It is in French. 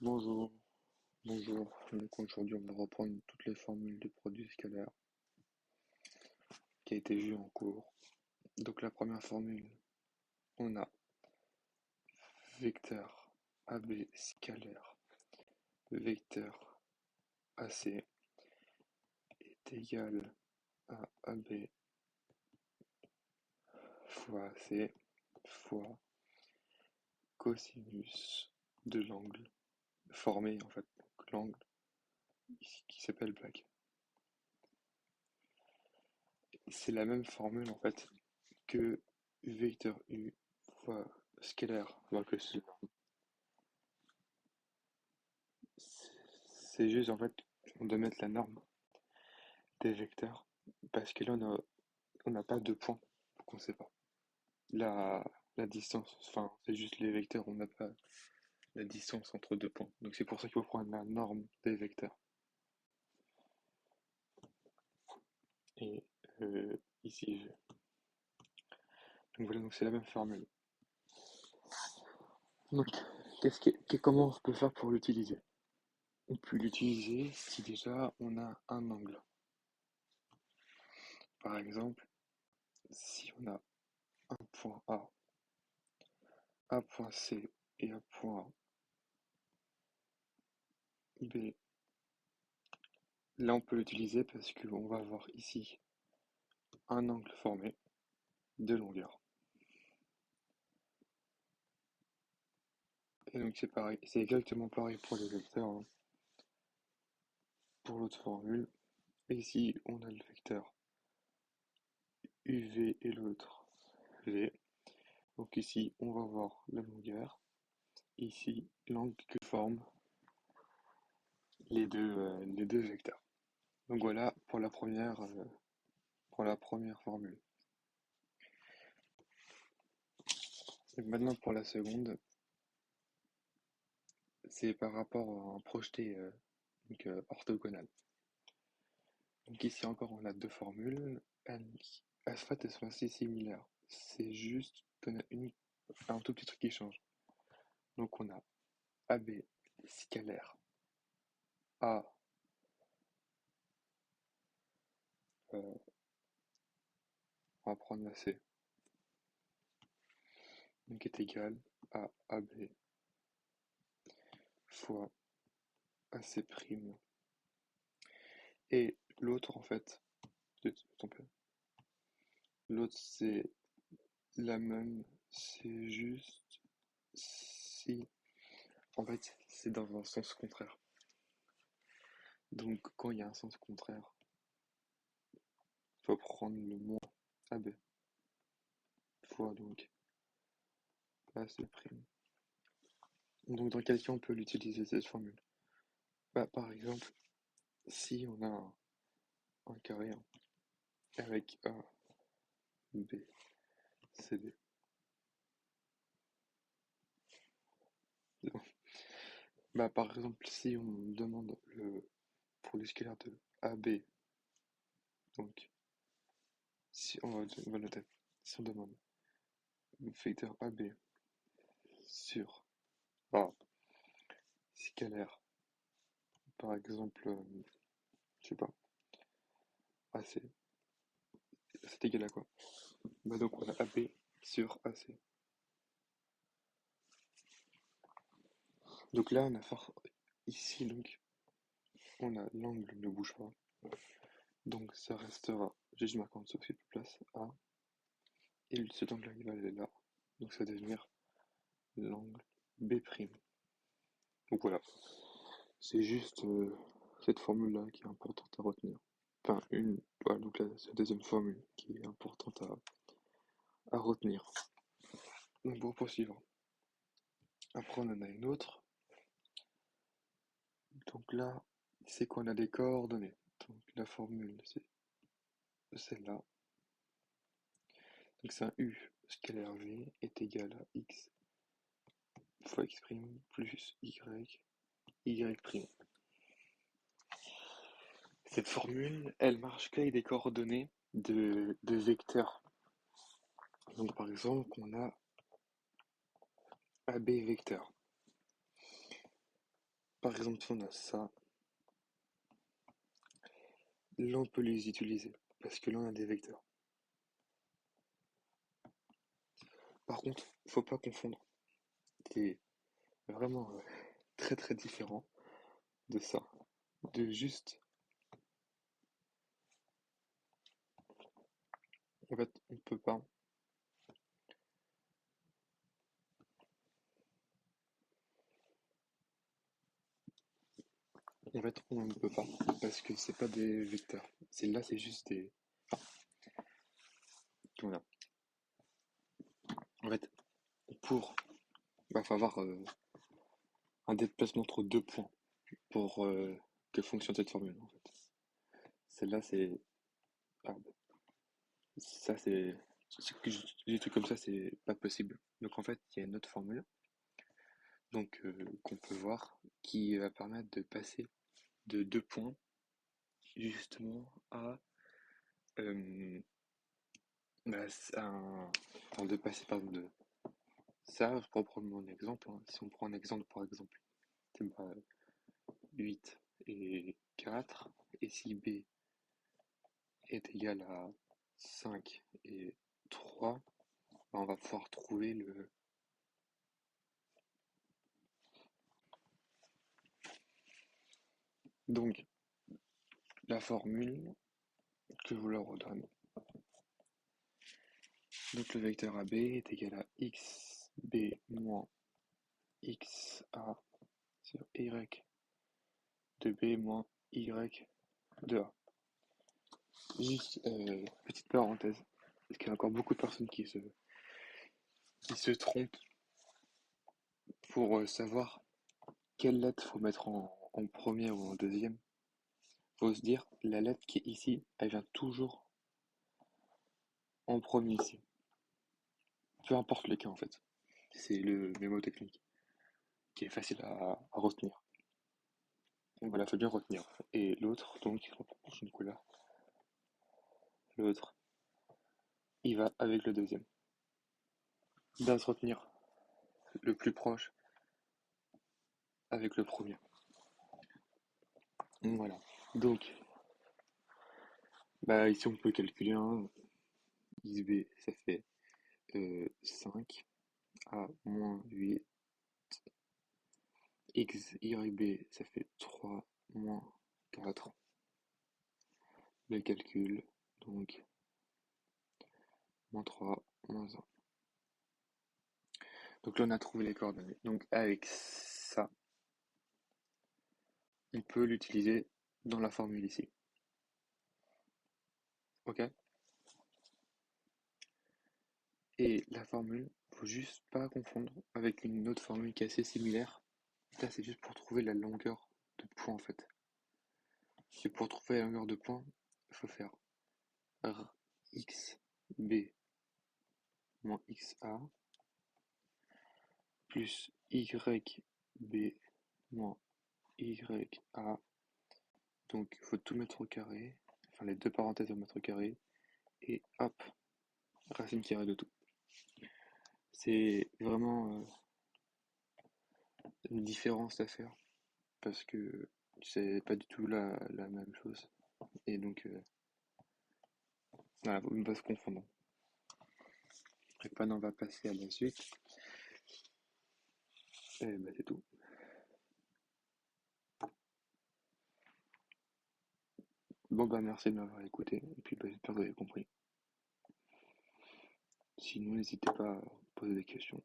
Bonjour, bonjour. Donc aujourd'hui, on va reprendre toutes les formules de produits scalaires qui a été vue en cours. Donc la première formule, on a vecteur AB scalaire, vecteur AC est égal à AB fois AC fois cosinus de l'angle formé en fait, donc l'angle ici qui s'appelle black. C'est la même formule en fait que vecteur U fois scalaire, donc c'est juste en fait, on doit mettre la norme des vecteurs parce que là on n'a pas de points, donc on sait pas. La, la distance, enfin c'est juste les vecteurs, on n'a pas la distance entre deux points. Donc c'est pour ça qu'il faut prendre la norme des vecteurs. Et ici, donc voilà, donc c'est la même formule. Donc comment on peut faire pour l'utiliser? On peut l'utiliser si déjà on a un angle. Par exemple, si on a un point A point C et un point B, là on peut l'utiliser parce qu'on va avoir ici un angle formé de longueur. Et donc c'est pareil, c'est exactement pareil pour les vecteurs, hein, pour l'autre formule. Et ici on a le vecteur UV et l'autre V. Donc ici on va voir la longueur, ici l'angle que forment les deux vecteurs. Donc voilà pour la première formule. Et maintenant pour la seconde, c'est par rapport à un projeté orthogonal. Donc ici encore on a deux formules, en fait elles sont assez similaires. C'est juste qu'on a un tout petit truc qui change. Donc on a AB scalaire A, on va prendre la C, donc est égal à AB fois AC prime. Et l'autre en fait, l'autre c'est la même, c'est juste si, en fait c'est dans un sens contraire. Donc quand il y a un sens contraire, il faut prendre le moins AB fois donc AC prime. Donc dans quel cas on peut l'utiliser cette formule? Bah, par exemple, si on a un carré avec A, B, C, D. Bah, par exemple, si on demande pour le scalaire de AB, donc si on va noter, si on demande le vecteur AB sur A scalaire, par exemple, je sais pas, AC, c'est égal à quoi? Bah donc on a AB sur AC. Donc là on a ici donc on a l'angle ne bouge pas. Donc ça restera, j'ai juste marqué en dessous, c'est plus place A. Et cet angle-là, il va aller là. Donc ça va devenir l'angle B'. Donc voilà, c'est juste cette formule-là qui est importante à retenir. Enfin, voilà, donc là, c'est la deuxième formule qui est importante à retenir. Donc pour poursuivre, après on en a une autre. Donc là, c'est qu'on a des coordonnées. Donc la formule, c'est celle-là. Donc c'est un U scalaire V est égal à X fois X' plus Y'. Cette formule, elle marche qu'avec des coordonnées de vecteurs. Donc par exemple, on a AB vecteur. par exemple, si on a ça, là on peut les utiliser, parce que là on a des vecteurs. Par contre, faut pas confondre. C'est vraiment très très différent de ça. De juste, en fait, on peut pas. En fait, on ne peut pas, parce que c'est pas des vecteurs. C'est là, c'est juste des. Voilà. En fait, pour, bah, faut avoir un déplacement entre deux points pour que fonctionne cette formule. En fait. Celle-là, c'est. Ah, ça, des trucs comme ça, c'est pas possible. Donc en fait, il y a une autre formule, donc qu'on peut voir, qui va permettre de passer de deux points justement à bah, enfin, de passer par de ça, pour prendre mon exemple, hein. Si on prend un exemple par exemple, c'est bah, 8 et 4, et si B est égal à 5 et 3, bah, on va pouvoir trouver le. Donc, la formule que je vous la redonne. Donc, le vecteur AB est égal à xb moins xa sur y de B moins y de A. Juste, petite parenthèse, parce qu'il y a encore beaucoup de personnes qui se trompent pour savoir quelle lettre faut mettre en première ou en deuxième. Faut se dire, la lettre qui est ici, elle vient toujours en premier ici. Peu importe le cas en fait. C'est le mémotechnique qui est facile à retenir. Donc voilà, faut bien retenir. Et l'autre, donc, en proportion de couleur, l'autre, il va avec le deuxième. Bien se retenir le plus proche avec le premier. Donc voilà. Donc, bah ici on peut calculer un XB, ça fait 5 A moins 8. XYB, ça fait 3 moins 4. Le calcul, donc, moins 3, moins 1. Donc là, on a trouvé les coordonnées. Donc avec ça, on peut l'utiliser dans la formule ici. Ok? Et la formule, faut juste pas confondre avec une autre formule qui est assez similaire. Là, c'est juste pour trouver la longueur de point en fait. Et pour trouver la longueur de point, il faut faire xb moins xa plus yb moins ya. Donc il faut tout mettre au carré, enfin les deux parenthèses au mètre carré, et hop, racine carrée de tout. C'est vraiment une différence à faire, parce que c'est pas du tout la même chose. Et donc, voilà, faut ne pas se confondre. Et pas, on va passer à la suite. Et bah c'est tout. Bon bah merci de m'avoir écouté, et puis bah, j'espère que vous avez compris. Sinon, n'hésitez pas à poser des questions.